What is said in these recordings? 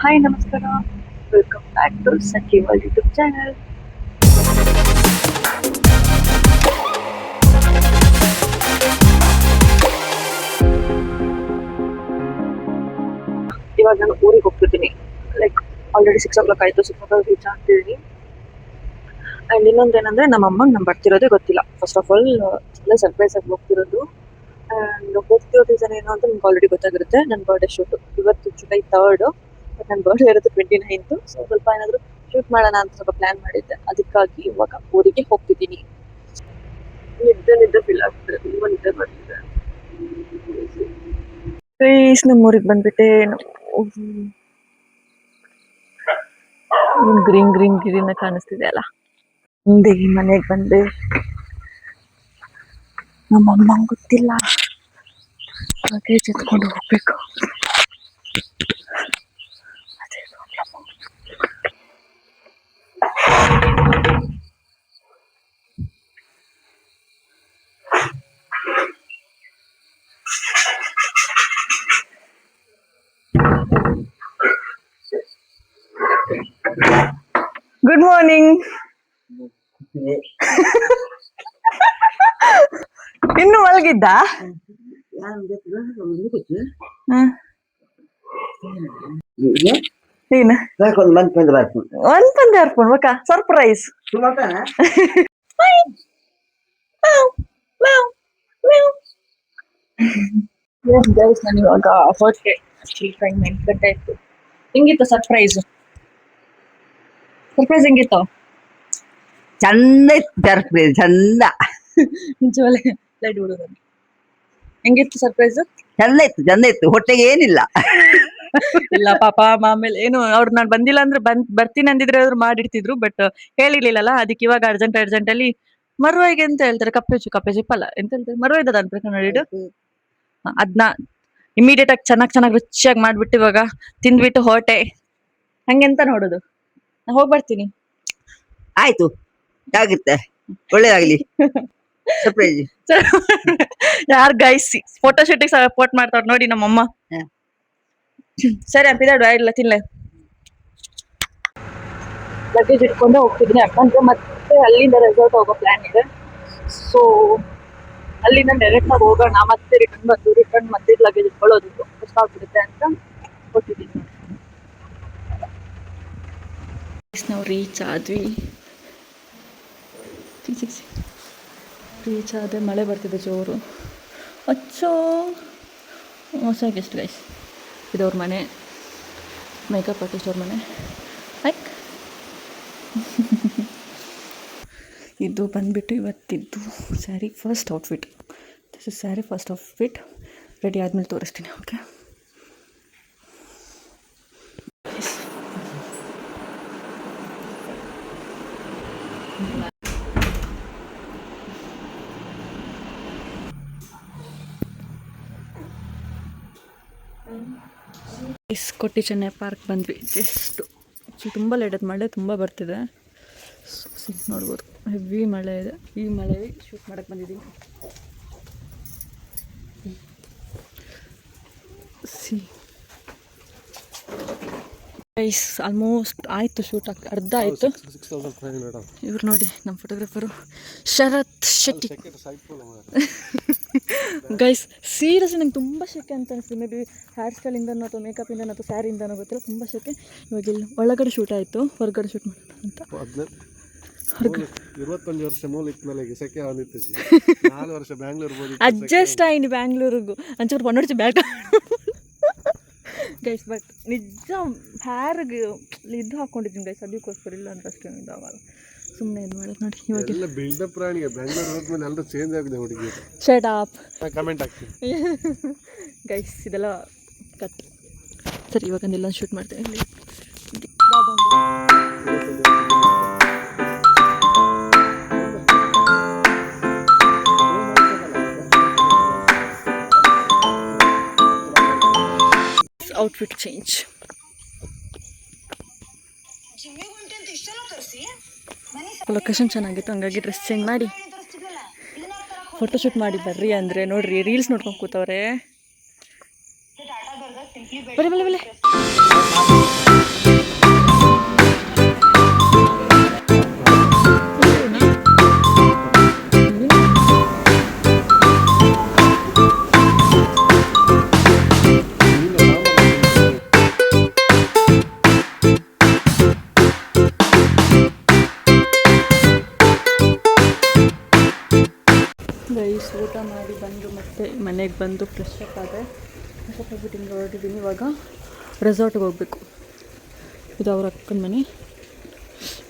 Hi ನಮಸ್ಕಾರ, welcome back to Sakhi world YouTube channel. ಇವಾಗ ನಾನು ಊರಿಗೆ ಹೋಗ್ತಿದ್ದೀನಿ. ಲೈಕ್ ಆಲ್ರೆಡಿ 6 o'clock ಆಯಿತು. 6 o'clock ರೀಚ್ ಆಗ್ತಿದ್ದೀನಿ. ಆ್ಯಂಡ್ ಇನ್ನೊಂದೇನೆಂದರೆ ನಮ್ಮ ಅಮ್ಮಂಗೆ ನಾನು ಬರ್ತಿರೋದೇ ಗೊತ್ತಿಲ್ಲ. ಫಸ್ಟ್ ಆಫ್ ಆಲ್ ಎಲ್ಲ ಸರ್ಪ್ರೈಸ್ ಆಗಿ ಹೋಗ್ತಿರೋದು. ಆ್ಯಂಡ್ ಹೋಗ್ತಿರೋ ರೀಸನ್ ಏನು ಅಂತ ನಿಮ್ಗೆ ಆಲ್ರೆಡಿ ಗೊತ್ತಾಗಿರುತ್ತೆ. ನನ್ನ ಬರ್ಡೇ ಶೂಟು ಇವತ್ತು ಜುಲೈ 3rd, ಬಟ್ ನನ್ನ ಬರ್ಡೇ ಇರೋದು 29th. ಸೊ ಸ್ವಲ್ಪ ಏನಾದರೂ ಶೂಟ್ ಮಾಡೋಣ ಅಂತ ಸ್ವಲ್ಪ ಪ್ಲ್ಯಾನ್ ಮಾಡಿದ್ದೆ. ಅದಕ್ಕಾಗಿ ಇವಾಗ ಊರಿಗೆ ಹೋಗ್ತಿದ್ದೀನಿ. ನಿದ್ದೆ ಫೀಲ್ ಆಗ್ತಿದೆ, ತುಂಬ ನಿದ್ದೆ ಬರ್ತಿದೆ. ನಮ್ಮ ಊರಿಗೆ ಬಂದ್ಬಿಟ್ಟೆ. ಗ್ರೀನ್ ಕಾಣಿಸ್ತಿದೆ ಅಲ್ಲ. ಮುಂದೆ ಈ ಮನೆಗೆ ಬಂದೆ. ನಮ್ಮ ಅಮ್ಮಂಗೆ ಗೊತ್ತಿಲ್ಲ, ಹಾಗೆ ಎತ್ಕೊಂಡು ಹೋಗ್ಬೇಕು. Good morning. ಇನ್ನು ಮಲಗಿದ್ದ? ಏನು ಒಂದ್ ಏರ್ಫೋನ್ ಬೇಕಾ? ಸರ್ಪ್ರೈಸ್. ನಾನು ಇವಾಗ ಹೊರಟೆ. ಟೈಮ್ 8 ಗಂಟೆ ಆಯ್ತು. ಹೆಂಗಿತ್ತು ಸರ್ಪ್ರೈಸ್? ಹೆಂಗಿತ್ತು? ಚಂದ ಇತ್ತು ಸರ್ಪ್ರೈಸ್, ಚಂದ. ನಿಜವಲ್ಲೇ ಲೈಟ್ ಬಿಡೋದು. ಹೆಂಗಿತ್ತು ಸರ್ಪ್ರೈಸ್? ಚಂದ ಇತ್ತು. ಹೊಟ್ಟೆಗೆ ಏನಿಲ್ಲ. ಇಲ್ಲ ಪಾಪ, ಆಮೇಲೆ ಏನು ಅವ್ರು ನಾನು ಬಂದಿಲ್ಲ ಅಂದ್ರೆ ಬರ್ತೀನಿ ಅಂದಿದ್ರೆ ಅವ್ರು ಮಾಡಿಡ್ತಿದ್ರು. ಬಟ್ ಹೇಳಿರ್ಲಿಲ್ಲಲ್ಲ, ಅದಕ್ಕೆ ಇವಾಗ ಅರ್ಜೆಂಟ್ ಅಲ್ಲಿ ಮರುವೆಗೆ ಅಂತ ಹೇಳ್ತಾರೆ, ಕಪ್ಪೆ ಚಿಪ್ಪಲ್ಲ ಎಂತ ಹೇಳ್ತಾರೆ, ಮರುವೆ ಇದ್ದದ ಅನ್ಬೇಕು ನೋಡಿಡು. ಅದನ್ನ ಇಮಿಡಿಯೇಟ್ ಆಗಿ ಚೆನ್ನಾಗಿ ರುಚಿಯಾಗಿ ಮಾಡ್ಬಿಟ್ಟು ಇವಾಗ ತಿಂದ್ಬಿಟ್ಟು ಹೊರಟೆ. ಹಂಗೆಂತ ನೋಡುದು, ಹೋಗಿ ಬರ್ತೀನಿ. ಆಯ್ತು, ಆಗುತ್ತೆ, ಒಳ್ಳೇದಾಗ್ಲಿ. ಸರ್ಪ್ರೈಸ್. ಯಾರು ಗೈಸ್ ಫೋಟೋ ಶೂಟಿಂಗ್ ಸಪೋರ್ಟ್ ಮಾಡ್ತಾವ್ರ ನೋಡಿ ನಮ್ಮಮ್ಮ. ಸರಿ ಅಪ್ಪಿದಾಡು ಇಲ್ಲ ತಿನ್ಲೆ. ಲಗೇಜ್ ಇಟ್ಕೊಂಡೆ ಹೋಗ್ತಿದ್ದೀನಿ. ಯಾಕಂದ್ರೆ ಮತ್ತೆ ಅಲ್ಲಿಂದ ರೆಸಾರ್ಟ್ ಹೋಗೋ ಪ್ಲಾನ್ ಇದೆ. ಸೊ ಅಲ್ಲಿಂದ ಡೈರೆಕ್ಟ್ ಆಗಿ ಹೋಗೋಣ, ಮತ್ತೆ ರಿಟರ್ನ್ ಮತ್ತೆ ಲಗೇಜ್ ಇಟ್ಕೊಳ್ಳೋದಿತ್ತು, ಕಷ್ಟ ಆಗ್ಬಿಡುತ್ತೆ ಅಂತ ಕೊಟ್ಟಿದ್ದೀನಿ. ನಾವು ರೀಚ್ ಆದ್ರೆ ಮಳೆ ಬರ್ತಿದೆ ಜೋರು. ಹೊಸ ಗೆಸ್ಟ್ ಗೈಸ್. ಇದವ್ರ ಮನೆ, ಮೇಕಪ್ ಆರ್ಟಿಸ್ಟ್ ಅವ್ರ ಮನೆ. ಲೈಕ್ ಇದು ಬಂದ್ಬಿಟ್ಟು ಇವತ್ತಿದ್ದು sari first outfit. This is sari first outfit. Ready ಆದಮೇಲೆ ತೋರಿಸ್ತೀನಿ. ಓಕೆ, ಕೊಟ್ಟಿ ಚೆನ್ನೈ ಪಾರ್ಕ್ ಬಂದ್ವಿ. ಜಸ್ಟ್ ತುಂಬ ಲೇಟ್ ಆಯ್ತು, ಮಳೆ ತುಂಬ ಬರ್ತಿದೆ. ನೋಡ್ಬೋದು, ಹೆವಿ ಮಳೆ ಇದೆ. ಈ ಮಳೆ ಶೂಟ್ ಮಾಡಕ್ಕೆ ಬಂದಿದ್ದೀವಿ. ಗೈಸ್ ಆಲ್ಮೋಸ್ಟ್ ಆಯಿತು, ಶೂಟ್ ಅರ್ಧ ಆಯಿತು. ಇವ್ರು ನೋಡಿ ನಮ್ಮ ಫೋಟೋಗ್ರಾಫರು ಶರತ್ ಶೆಟ್ಟಿ. ಗೈಸ್ ಸೀರಿಯಸ್ಲಿ ನಂಗೆ ತುಂಬ ಶೆಕೆ ಅಂತ ಅನಿಸ್ತು. ಮೇ ಬಿ ಹೇರ್ ಸ್ಟೈಲಿಂದನೋ ಅಥವಾ ಮೇಕಪಿಂದನೋ ಅಥವಾ ಸ್ಯಾರಿಯಿಂದನೋ ಗೊತ್ತಿಲ್ಲ, ತುಂಬ ಶೆಕೆ. ಇವಾಗ ಇಲ್ಲಿ ಒಳಗಡೆ ಶೂಟ್ ಆಯಿತು, ಹೊರಗಡೆ ಶೂಟ್ ಮಾಡೋಣ ಅಂತ. 21 ವರ್ಷ ಮೂಲಕ್ಕೆ ಸೆಕೆ ಆನಿತ್ತು. 4 ವರ್ಷ ಬ್ಯಾಂಗ್ಳೂರು ಅಡ್ಜಸ್ಟ್ ಆಯ್ನಿ ಬ್ಯಾಂಗ್ಳೂರಿಗೂ ಒಂಚೂರು ಪನ್ನೊಡ್ಚಿ ಬ್ಯಾಕ್. ಗೈಸ್ ಬಟ್ ನಿಜ ಹ್ಯಾರ್ಗೆ ಇದು ಹಾಕ್ಕೊಂಡಿದ್ದೀನಿ ಗೈಸ್, ಅದಕ್ಕೋಸ್ಕರ. ಇಲ್ಲ ಅಂತ ಅಷ್ಟೇ ಇದಾಗಲ್ಲ, ಸುಮ್ಮನೆ ಇದು ಮಾಡೋದು ನೋಡಿ. ಇವಾಗ ಬಿಲ್ಡಪ್ ಪ್ರಾಣಿಗೆ ಬ್ಯಾಂಗ್ಳೂರ್ ಹೋದ್ಮೇಲೆ ಎಲ್ಲರೂ ಚೇಂಜ್ ಆಗಿದೆ ಹುಡುಗಿ. ಶಟ್ ಅಪ್, ಕಮೆಂಟ್ ಹಾಕ್ತೀನಿ ಗೈಸ್, ಇದೆಲ್ಲ ಕಟ್. ಸರಿ ಇವಾಗ ಒಂದೆಲ್ಲ ಶೂಟ್ ಮಾಡ್ತೀನಿ. Outfit change. ಲೊಕೇಶನ್ ಚೆನ್ನಾಗಿತ್ತು, ಹಂಗಾಗಿ ಡ್ರೆಸ್ ಚೇಂಜ್ ಮಾಡಿ ಫೋಟೋಶೂಟ್ ಮಾಡಿ ಬರ್ರಿ ಅಂದರೆ ನೋಡ್ರಿ ರೀಲ್ಸ್ ನೋಡ್ಕೊಂಡು ಕೂತವ್ರೆ. ಬಲೆ ಮನೆಗೆ ಬಂದು ಫ್ರೆಶ್ ಅಪ್ ಆದೆ. ಫ್ರೆಶ್ ಅಪ್ ಆಗಿಬಿಟ್ಟು ಹಿಂಗೆ ಹೊರಟಿದ್ದೀನಿ. ಇವಾಗ ರೆಸಾರ್ಟ್ಗೆ ಹೋಗಬೇಕು. ಇದು ಅವ್ರ ಅಕ್ಕನ ಮನೆ.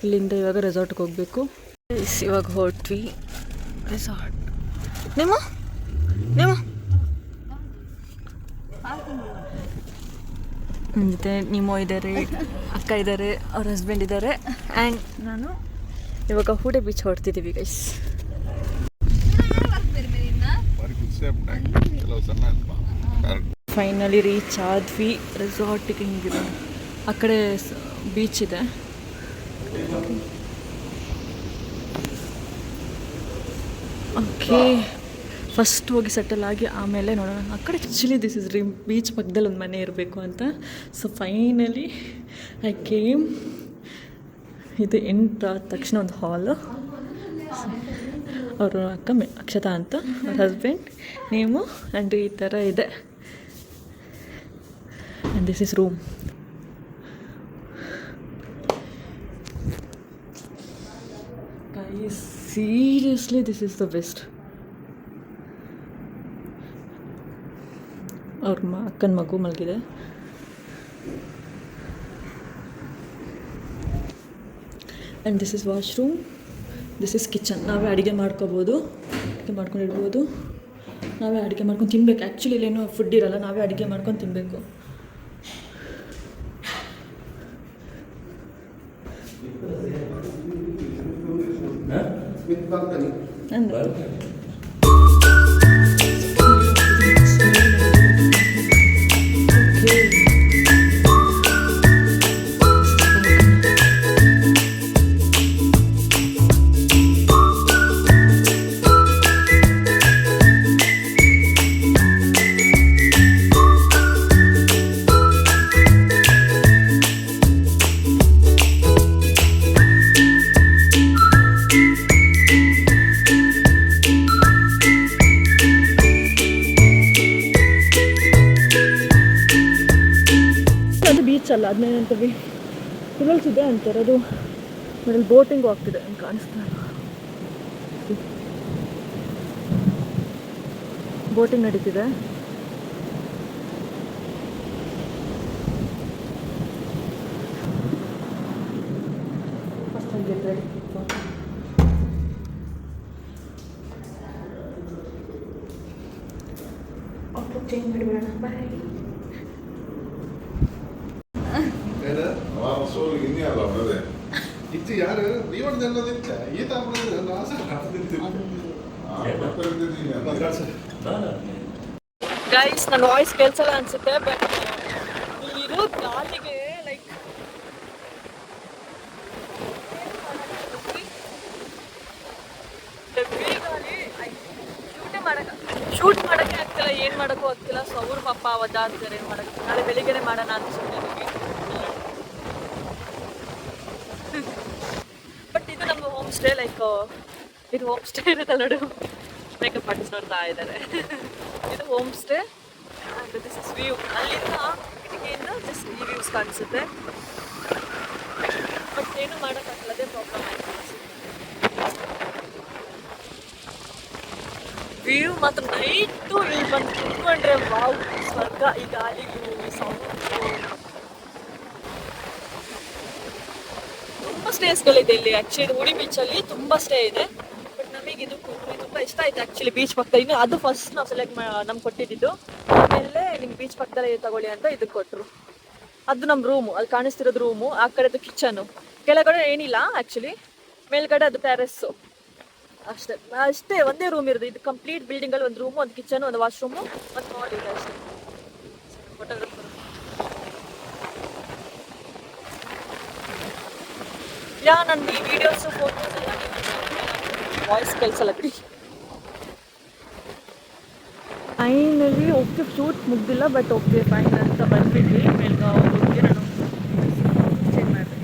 ಇಲ್ಲಿಂದ ಇವಾಗ ರೆಸಾರ್ಟ್ಗೆ ಹೋಗಬೇಕು. ಇವಾಗ ಹೊರಟ್ವಿ ರೆಸಾರ್ಟ್. ನಿಮ್ಮ ನನ್ನ ಜೊತೆ ನಿಮ್ಮೋ ಇದ್ದಾರೆ, ಅಕ್ಕ ಇದ್ದಾರೆ, ಅವ್ರ ಹಸ್ಬೆಂಡ್ ಇದ್ದಾರೆ, ಆ್ಯಂಡ್ ನಾನು ಇವಾಗ ಹೂಡೆ ಬೀಚ್ ಹೊರಡ್ತಿದ್ದೀವಿ ಗೈಸ್. ಫೈನಲಿ ರೀಚ್ ಆದ್ವಿ ರೆಸಾರ್ಟಿಗೆ. ಹಿಂಗಿದೆ ಆ ಕಡೆ ಬೀಚ್ ಇದೆ. ಓಕೆ, ಫಸ್ಟ್ ಹೋಗಿ ಸೆಟಲ್ ಆಗಿ ಆಮೇಲೆ ನೋಡೋಣ ಆ ಕಡೆ. ಆ್ಯಕ್ಚುಲಿ ದಿಸ್ ಇಸ್ ಬೀಚ್ ಪಕ್ಕದಲ್ಲಿ ಒಂದು ಮನೆ ಇರಬೇಕು ಅಂತ. So finally I came. ಇದು ಎಂಟ್ರ್ ಆದ ತಕ್ಷಣ ಒಂದು ಹಾಲು. ಅವರು ಅಕ್ಕ ಅಕ್ಷತಾ ಅಂತ, ಅವ್ರ ಹಸ್ಬೆಂಡ್ ನೇಮು, ಆ್ಯಂಡ್ ಈ ಥರ ಇದೆ. And this is room. Guys, seriously, this is the best. ಅವ್ರ ಅಕ್ಕನ ಮಗು ಮಲಗಿದೆ. And this is washroom, this is kitchen. ನಾವೇ ಅಡುಗೆ ಮಾಡ್ಕೋಬೋದು, ಅಡುಗೆ ಮಾಡ್ಕೊಂಡಿರ್ಬೋದು, ನಾವೇ ಅಡುಗೆ ಮಾಡ್ಕೊಂಡು ತಿನ್ಬೇಕು. ಆ್ಯಕ್ಚುಲಿ ಇಲ್ಲೇನೋ ಫುಡ್ ಇರೋಲ್ಲ, ನಾವೇ ಅಡುಗೆ ಮಾಡ್ಕೊಂಡು ತಿನ್ನಬೇಕು. ಅಲ್ಲ ಅದನ್ನೇನಂತೀವಿ, ಫಿಲಲ್ಸ್ ಇದೆ ಅಂತಾರೆ. ಅದು ಆಮೇಲೆ ಬೋಟಿಂಗು ಆಗ್ತಿದೆ ಅಂತ ಕಾಣಿಸ್ತಾ. ಬೋಟಿಂಗ್ ನಡೀತಿದೆ. ಚೇಂಜ್ ಮಾಡಿಬಿಡೋಣ. ಬಾಯ್. ಯಾರು ನೀವೊಂದಿಲ್ಲ ಈತ ಗೈಸ್, ನನ್ನ ವಾಯ್ಸ್ ಕೇಳಿಸಲ್ಲ ಅನ್ಸುತ್ತೆ, ಬಟ್ ಇಲ್ಲಿರೋ ಗಾಳಿಗೆ ಲೈಕ್ ಶೂಟ್ ಮಾಡೋಕ್ಕೆ ಆಗ್ತಿಲ್ಲ, ಏನು ಮಾಡೋಕ್ಕೂ ಆಗ್ತಿಲ್ಲ. ಸೊ ಅವ್ರ ಪಾಪ ಒದ್ದಾಡ್ತಾರೆ, ಏನು ಮಾಡೋಕ್ಕೆ. ನಾಳೆ ಬೆಳಿಗ್ಗೆನೆ ಮಾಡೋಣ ಅನ್ಸುತ್ತೆ. ಬಟ್ ಇದು ನಮ್ಮ ಹೋಮ್ ಸ್ಟೇ. ಲೈಕ್ ಇದು ಹೋಮ್ ಸ್ಟೇ ಇರುತ್ತೆ ನೋಡು, ಮೇಕಪ್ ಆರ್ಟಿಸ್ಟ್ ನೋಡ್ತಾ ಇದ್ದಾರೆ. ಇದು home stay. And this is view. ಅಲ್ಲಿಂದ ಕಿಟಕಿಯಿಂದ ಜಸ್ಟ್ ಈ ವ್ಯೂಸ್ ಕಾಣಿಸುತ್ತೆ. ಬಟ್ ಏನು ಮಾಡೋಕ್ಕಾಗಲ್ಲ, ಅದೇ ಪ್ರಾಬ್ಲಮ್ ಆಯ್ತು. ವ್ಯೂ ಮಾತ್ರ ನೈಟು ಇಲ್ಲಿ ಬಂದು ಕುತ್ಕೊಂಡ್ರೆ ವಾವ್, ಸ್ವರ್ಗ. ಈ ಗಾಳಿಗೂ ಈ ಸೌಂಡ್. ತುಂಬ ಸ್ಟೇಸ್ಗಳಿದೆ ಇಲ್ಲಿ. ಆ್ಯಕ್ಚುಲಿ ಉಡಿ ಬೀಚಲ್ಲಿ ತುಂಬ ಸ್ಟೇ ಇದೆ. ಬಟ್ ನಮಗೆ ಇದು ತುಂಬ ಇಷ್ಟ ಆಯ್ತು ಆ್ಯಕ್ಚುಲಿ. ಬೀಚ್ ಪಕ್ಕದಲ್ಲಿ ಇನ್ನು ಅದು ಫಸ್ಟ್ ನಾವು ಸೆಲೆಕ್ಟ್ ನಮ್ಗೆ ಕೊಟ್ಟಿದ್ದು. ಆಮೇಲೆ ನಿಮ್ಗೆ ಬೀಚ್ ಪಕ್ಕದಲ್ಲೇ ತಗೊಳ್ಳಿ ಅಂತ ಇದಕ್ಕೆ ಕೊಟ್ಟರು. ಅದು ನಮ್ಮ ರೂಮು, ಅಲ್ಲಿ ಕಾಣಿಸ್ತಿರೋದು ರೂಮು. ಆ ಕಡೆದು ಕಿಚನು. ಕೆಳಗಡೆ ಏನಿಲ್ಲ ಆ್ಯಕ್ಚುಲಿ, ಮೇಲ್ಗಡೆ ಅದು ಟೆರೆಸ್ಸು ಅಷ್ಟೇ. ಒಂದೇ ರೂಮ್ ಇರೋದು. ಇದು ಕಂಪ್ಲೀಟ್ ಬಿಲ್ಡಿಂಗಲ್ಲಿ ಒಂದು ರೂಮು, ಒಂದು ಕಿಚನು, ಒಂದು ವಾಶ್ರೂಮು, ಒಂದು ಹಾಲ್ ಇದೆ ಅಷ್ಟೇ. ಫೋಟೋಗ್ರಾಫರ್ ನನ್ನ ಈ ವಿಡಿಯೋಸು ಫೋಟೋಸ್ ಎಲ್ಲ ವಾಯ್ಸ್ ಕಳಿಸಲ್ಲ ಬಿಡಿ. ಫೈನಲಿ ಓಕೆ, ಶೂಟ್ ಮುಗ್ದಿಲ್ಲ, ಬಟ್ ಓಕೆ ಫೈನ್ ಅಂತ ಬಂದ್ಬಿಟ್ವಿ. ಮೇಲ್ಗೆ ಹೋಗಿ ನಾನು ಚೇಂಜ್ ಮಾಡಿದೆ.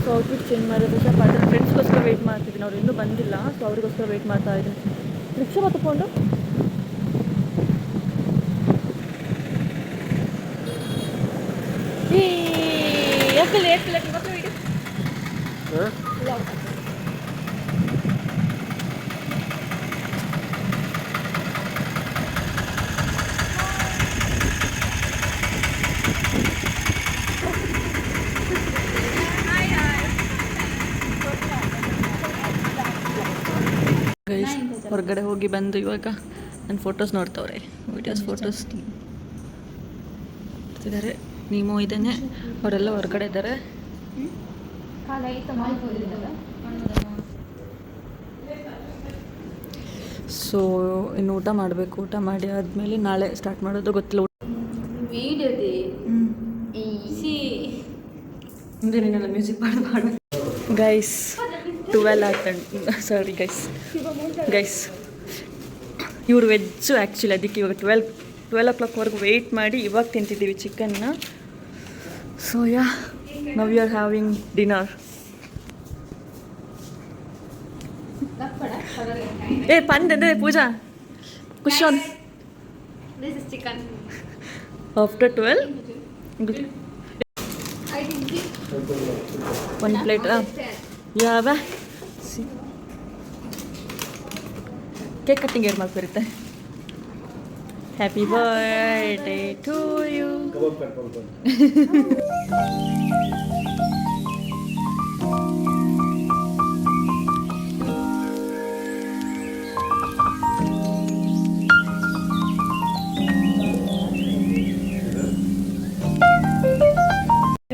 ಸೊ ಔಟ್ಫಿಟ್ ಚೇಂಜ್ ಮಾಡಿದ್ರೆ ಸ್ವಲ್ಪ ಅದರ ಫ್ರೆಂಡ್ಸ್ಗೋಸ್ಕರ ವೆಯ್ಟ್ ಮಾಡ್ತಿದ್ದೀನಿ. ಅವ್ರು ಇನ್ನೂ ಬಂದಿಲ್ಲ, ಸೊ ಅವ್ರಿಗೋಸ್ಕರ ವೆಯ್ಟ್ ಮಾಡ್ತಾ ಇದ್ದೀನಿ. ರಿಕ್ಷಾ ತಗೊಂಡು ಯಾಕೆ ಲೇಟ್ ಇವತ್ತು ವೀಡಿಯೋ ಹೊರಗಡೆ ಹೋಗಿ ಬಂದು ಇವಾಗ ನನ್ನ ಫೋಟೋಸ್ ನೋಡ್ತವ್ರೆ, ವೀಡಿಯೋಸ್ ಫೋಟೋಸ್ ಇದ್ದಾರೆ. ನೀಮೋ ಇದ್ದೇನೆ, ಅವರೆಲ್ಲ ಹೊರಗಡೆ ಇದ್ದಾರೆ. ಸೊ ಇನ್ನು ಊಟ ಮಾಡಬೇಕು. ಊಟ ಮಾಡಿ ಆದಮೇಲೆ ನಾಳೆ ಸ್ಟಾರ್ಟ್ ಮಾಡೋದು ಗೊತ್ತಿಲ್ಲ. ಮುಂದೆ ನೀನೆಲ್ಲ ಮ್ಯೂಸಿಕ್ ಮಾಡಿ ಗೈಸ್ 12 ಆಗ್ತಂಡು. ಸಾರಿ ಗೈಸ್ ಇವರು ವೆಜ್ಜು ಆ್ಯಕ್ಚುಲಿ, ಅದಕ್ಕೆ ಇವಾಗ 12 o'clockವರೆಗೂ ವೆಯ್ಟ್ ಮಾಡಿ ಇವಾಗ ತಿಂತಿದ್ದೀವಿ ಚಿಕನ್ನ. So ya now you are having dinner. ಪಂದೆ ಪೂಜಾ ಕುಶನ್ ಆಫ್ಟರ್ 12 ಒಂದು ಪ್ಲೇಟ್ ಯಾವ ಕೇಕ್ ಕಟ್ಟಿಂಗ್ ಏನು ಮಾಡ್ತಿರುತ್ತೆ. Happy birthday to you.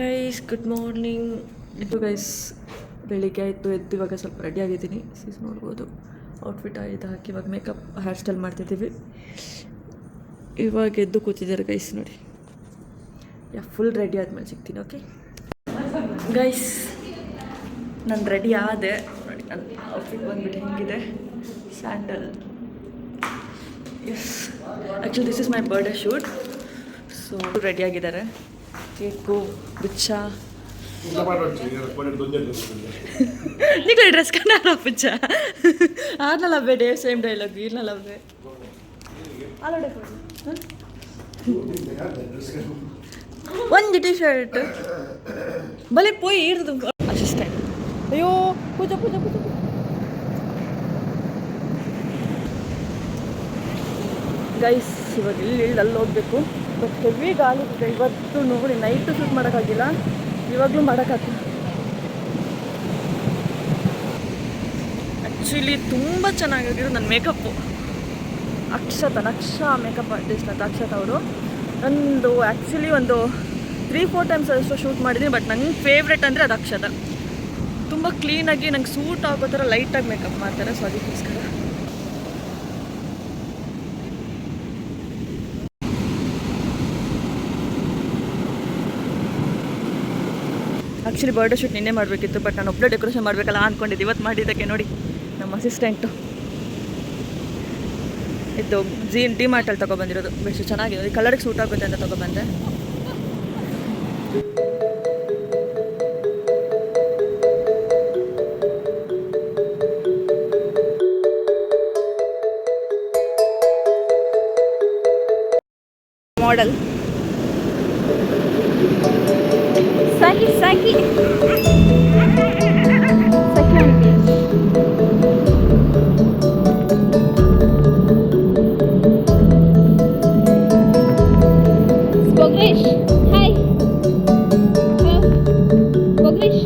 Guys good morning. ಇದು ಗೈಸ್ ಬೆಳಿಗ್ಗೆ ಆಯಿತು, ಎದ್ದು ಇವಾಗ ಸ್ವಲ್ಪ ರೆಡಿ ಆಗಿದ್ದೀನಿ. ನೋಡ್ಬೋದು ಔಟ್ಫಿಟ್ ಇದು ಹಾಕಿ ಇವಾಗ ಮೇಕಪ್ ಹೇರ್ ಸ್ಟೈಲ್ ಮಾಡ್ತಿದ್ದೀವಿ. ಇವಾಗ ಎದ್ದು ಕೂತಿದ್ದಾರೆ ಗೈಸ್ ನೋಡಿ. ಫುಲ್ ರೆಡಿ ಆದಮೇಲೆ ಸಿಗ್ತೀನಿ. ಓಕೆ ಗೈಸ್ ನಾನು ರೆಡಿ ಆದೆ ನೋಡಿ. ನನ್ನ ಔಟ್ಫಿಟ್ ಬಂದುಬಿಟ್ಟು ಹೆಂಗಿದೆ, sandal. Yes actually this is my birthday shoot. So ರೆಡಿಯಾಗಿದ್ದಾರೆ. ಕೇಕು ಬಿಚ್ಚ ನೀನು ಡ್ರೆಸ್ ಕನ್ನ ಬಿಚ್ಚ ಆರ್ನಲ್ಲ ಬೇಡ ಸೇಮ್ ಡೈಲಾಗ್ ಇರ್ನಲ್ಲ ಬೇ ಒಂದು ಟಿ ಶರ್ಟ್ ಬಲೆ ಪೋಯಿ ಇಡ್ದು ಅಸಿಸ್ಟೆಂಟ್. ಅಯ್ಯೋ ಪೂಜಾ ಪೂಜಾ ಪೂಜಾ ಗೈಸ್ ಇವಾಗ ಇಲ್ಲಿ ಅಲ್ಲಿ ಹೋಗ್ಬೇಕು. ಬಟ್ ಹೆವಿ ಗಾಳಿ ಇದೆ ಇವತ್ತು. ನೋಡಿ ನೈಟು ಶೂಟ್ ಮಾಡೋಕ್ಕಾಗಿಲ್ಲ, ಇವಾಗಲೂ ಮಾಡೋಕ್ಕಾಗ್ತಿಲ್ಲ. ಆ್ಯಕ್ಚುಲಿ ತುಂಬ ಚೆನ್ನಾಗಿರೋದು ನನ್ನ ಮೇಕಪ್ಪು. ನಕ್ಷ ಮೇಕಪ್ ಆರ್ಟಿಸ್ಟ್ ಅಂತ ಅಕ್ಷತಾ ಅವರು. ನಂದು ಆ್ಯಕ್ಚುಲಿ ಒಂದು 3-4 ಟೈಮ್ಸ್ ಅಷ್ಟು ಶೂಟ್ ಮಾಡಿದ್ದೀನಿ. ಬಟ್ ನಂಗೆ ಫೇವ್ರೆಟ್ ಅಂದರೆ ಅದು ಅಕ್ಷತಾ. ತುಂಬ ಕ್ಲೀನಾಗಿ ನಂಗೆ ಸೂಟ್ ಆಗೋ ಥರ ಲೈಟಾಗಿ ಮೇಕಪ್ ಮಾಡ್ತಾರೆ. ಸೊ ಅದಕ್ಕೋಸ್ಕರ ಆ್ಯಕ್ಚುಲಿ ಬರ್ಡೇ ಶೂಟ್ ನಿನ್ನೆ ಮಾಡಬೇಕಿತ್ತು, ಬಟ್ ನಾನು ಒಬ್ಬಳೇ ಡೆಕೋರೇಷನ್ ಮಾಡಬೇಕಲ್ಲ ಅಂದ್ಕೊಂಡಿದ್ದೆ. ಇವತ್ತು ಮಾಡಿದ್ದಕ್ಕೆ ನೋಡಿ ನಮ್ಮ ಅಸಿಸ್ಟೆಂಟು ಇದು ಡಿ-ಮಾರ್ಟಲ್ಲಿ ತೊಗೊಬಂದಿರೋದು ಬೆಸ್ಟ್ ಚೆನ್ನಾಗಿದೆ. ಈ ಕಲರಿಗೆ ಸೂಟ್ ಆಗುತ್ತೆ ಅಂತ ತೊಗೊಬಂದೆ. ಮಾಡೆಲ್ ಸಾಕಿ Bogresh, hi. Bogresh.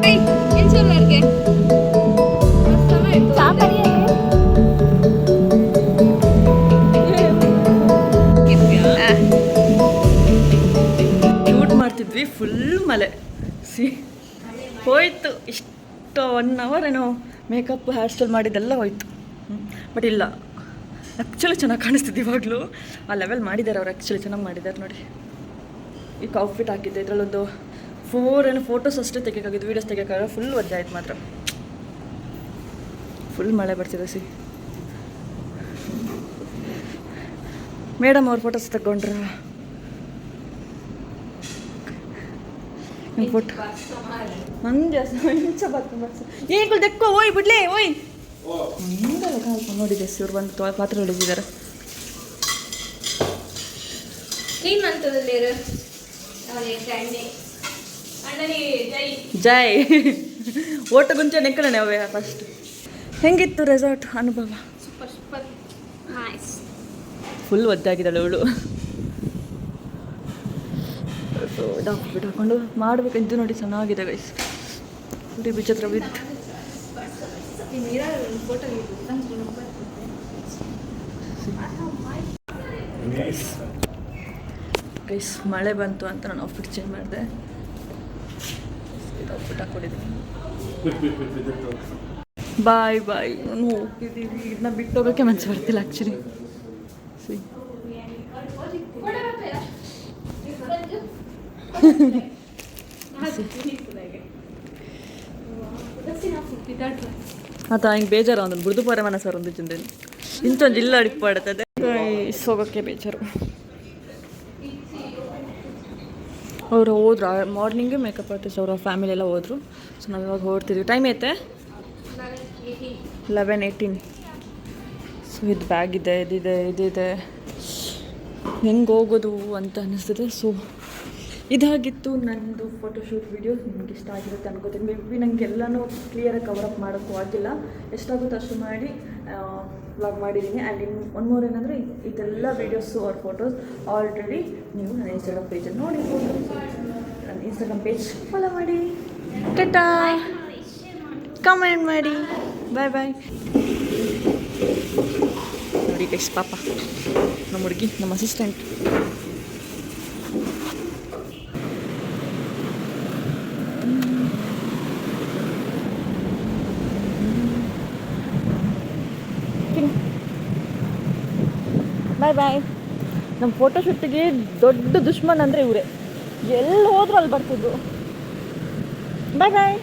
Hi, enjoy work. ಚಾಪರಿ ಶೂಟ್ ಮಾಡ್ತಿದ್ವಿ, ಫುಲ್ ಮಳೆ ಹೋಯ್ತು. ಇಷ್ಟು 1 hour ಏನೋ ಮೇಕಪ್ ಹೇರ್ ಸ್ಟೈಲ್ ಮಾಡಿದ್ದೆಲ್ಲ ಹೋಯ್ತು. ಬಟ್ ಇಲ್ಲ, ಆ್ಯಕ್ಚುಲಿ ಚೆನ್ನಾಗಿ ಕಾಣಿಸ್ತಿದ್ದು ಇವಾಗಲೂ. ಆ ಲೆವೆಲ್ ಮಾಡಿದ್ದಾರೆ ಅವ್ರು, ಆ್ಯಕ್ಚುಲಿ ಚೆನ್ನಾಗಿ ಮಾಡಿದ್ದಾರೆ ನೋಡಿ. ಈಗ ಔಟ್ಫಿಟ್ ಹಾಕಿದ್ದೆ, ಇದರಲ್ಲೊಂದು 4 ಫೋಟೋಸ್ ಅಷ್ಟೇ ತೆಗಿಯೋಕ್ಕಾಗಿದ್ದು, ವೀಡಿಯೋಸ್ ತೆಗಿಯೋಕ್ಕಾಗ. ಫುಲ್ ಒದ್ದೆ ಆಯ್ತು ಮಾತ್ರ. ಫುಲ್ ಮಳೆ ಬರ್ತಿದೆ. ಮೇಡಮ್ ಅವ್ರ ಫೋಟೋಸ್ ತಗೊಂಡ್ರ ಫೋಟೋ ಏನು ದೆಕ್ಕೋ ಓಯ್ ಬಿಡ್ಲೇ ಓಯ್ ನೋಡಿದೆ. ಇವ್ರು ಬಂದು ಪಾತ್ರ ಹೊಡಿಸಿದ್ದಾರೆ. ಜೈ ಓಟ ಗುಂಚೆ ನೆಕ್ಕಲನೆ ಅವೇ ಫಸ್ಟ್. ಹೆಂಗಿತ್ತು ರೆಸಾರ್ಟ್ ಅನುಭವ? ಫುಲ್ ಒದ್ದಾಗಿದ್ದಾಳೆ ಅವಳು. ಡಾಕ್ಟರ್ ಹಾಕೊಂಡು ಮಾಡಬೇಕಂತ ನೋಡಿ. ಚೆನ್ನಾಗಿದೆ ಗೈಸ್. ಪುರಿ ಬೀಚ್ ಹತ್ರ ವಿತ್ ಈ ನೀರಲ್ಲಿ ಒಂದು ಫೋಟೋ ಗೈಸ್ ಮಳೆ ಬಂತು ಅಂತ ನಾನು ಔಟ್ಫಿಟ್ ಚೇಂಜ್ ಮಾಡಿದೆ. ಔಟ್ಫಿಟ್ ಹಾಕ್ಕೊಂಡಿದ್ದೀನಿ. ಬಾಯ್ ಬಾಯ್. ನಾನು ಹೋಗ್ತಿದ್ದೀವಿ. ಇದನ್ನ ಬಿಟ್ಟು ಹೋಗೋಕ್ಕೆ ಮನಸ್ಸು ಬರ್ತಿಲ್ಲ ಆ್ಯಕ್ಚುಲಿ. ಆತ ಹಿಂಗೆ ಬೇಜಾರು ಅವನು ಬುಡ್ದು ಪೋರೆ ಮನ ಸರ್ ಒಂದು ಜಿಂದಲ್ಲಿ ಇಂಥೊಂದು ಜಿಲ್ಲ ಅಡಿಗೆ ಪಡ್ತದೆ. ಹೋಗೋಕ್ಕೆ ಬೇಜಾರು. ಅವರು ಹೋದ್ರು ಮಾರ್ನಿಂಗೇ ಮೇಕಪ್ ಆರ್ಟಿಸ್ಟ್ ಅವರ ಫ್ಯಾಮಿಲಿ ಎಲ್ಲ ಹೋದರು. ಸೊ ನಾವು ಇವಾಗ ಹೊರಡ್ತಿದ್ವಿ. ಟೈಮ್ ಐತೆ 11:18. ಸೊ ಇದು ಬ್ಯಾಗ್ ಇದೆ, ಇದಿದೆ ಹೆಂಗೆ ಹೋಗೋದು ಅಂತ ಅನ್ನಿಸ್ತದೆ. ಸೊ ಇದಾಗಿತ್ತು ನನ್ನದು ಫೋಟೋಶೂಟ್ ವಿಡಿಯೋ. ನಿಮ್ಗೆ ಇಷ್ಟ ಆಗಿರುತ್ತೆ ಅನ್ಕೋತೀನಿ. ಮೇ ಬಿ ನನಗೆ ಎಲ್ಲನೂ ಕ್ಲಿಯರಾಗಿ ಕವರಪ್ ಮಾಡೋಕ್ಕೂ ಆಗಿಲ್ಲ. ಎಷ್ಟಾಗುತ್ತೋ ಅಷ್ಟು ಮಾಡಿ ವ್ಲಾಗ್ ಮಾಡಿದ್ದೀನಿ. ಆ್ಯಂಡ್ ಇನ್ನು ಒಂದು ಮೂರು ಏನಂದರೆ ಇದೆಲ್ಲ ವೀಡಿಯೋಸು ಆರ್ ಫೋಟೋಸ್ ಆಲ್ರೆಡಿ ನೀವು ನನ್ನ ಇನ್ಸ್ಟಾಗ್ರಾಮ್ ಪೇಜಲ್ಲಿ ನೋಡಿರ್ಬೋದು. ನನ್ನ ಇನ್ಸ್ಟಾಗ್ರಾಮ್ ಪೇಜ್ ಫಾಲೋ ಮಾಡಿ. ಟಾಟಾ, ಕಮೆಂಟ್ ಮಾಡಿ. ಬಾಯ್ ಬಾಯ್. ನೋಡಿ ಗೈಸ್, ಪಾಪ ನಮ್ಮ ಹುಡುಗಿ, ನಮ್ಮ ಅಸಿಸ್ಟೆಂಟ್. ಬಾಯ್ ಬಾಯ್. ನಮ್ಮ ಫೋಟೋಶೂಟಿಗೆ ದೊಡ್ಡ ದುಶ್ಮನ್ ಅಂದರೆ ಇವರೇ. ಎಲ್ಲಿ ಹೋದ್ರು ಅಲ್ಲಿ ಬರ್ತಿದ್ರು. ಬಾಯ್ ಬಾಯ್.